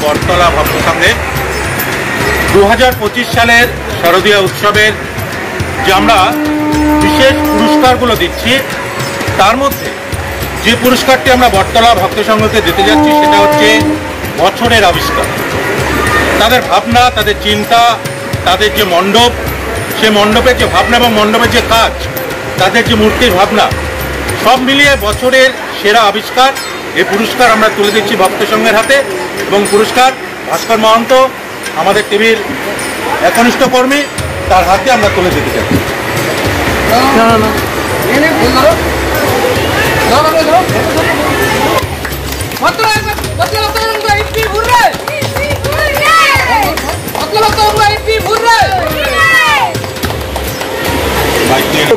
বটতলা ভক্ত সংঘে 2025 সালের শারদীয় উৎসবের যে আমরা বিশেষ পুরস্কারগুলো দিচ্ছি, তার মধ্যে যে পুরস্কারটি আমরা বটতলা ভক্ত সংঘকে দিতে যাচ্ছি সেটা হচ্ছে বছরের আবিষ্কার। তাদের ভাবনা, তাদের চিন্তা, তাদের যে মণ্ডপ, সে মণ্ডপের যে ভাবনা এবং মণ্ডপের যে কাজ, তাদের যে মূর্তির ভাবনা, সব মিলিয়ে বছরের সেরা আবিষ্কার এই পুরস্কার আমরা তুলে দিচ্ছি ভক্ত সংঘের হাতে। এবং পুরস্কার ভাস্কর মহন্ত আমাদের টিভির একনিষ্ঠ কর্মী, তার হাতে আমরা তুলে দিতে চাই।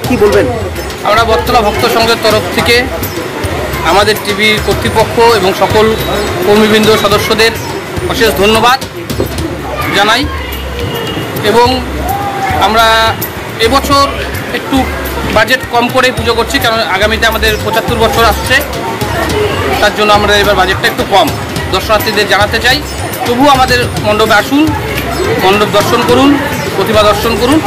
কি বলবেন? আমরা বটতলা ভক্ত সংঘের তরফ থেকে আমাদের টিভি কর্তৃপক্ষ এবং সকল কর্মীবৃন্দ সদস্যদের অশেষ ধন্যবাদ জানাই। এবং আমরা এবছর একটু বাজেট কম করে পুজো করছি, কারণ আগামীতে আমাদের 75 বছর আসছে, তার জন্য আমরা এবার বাজেটটা একটু কম। দর্শনার্থীদের জানাতে চাই, তবুও আমাদের মণ্ডপে আসুন, মণ্ডপ দর্শন করুন, প্রতিমা দর্শন করুন।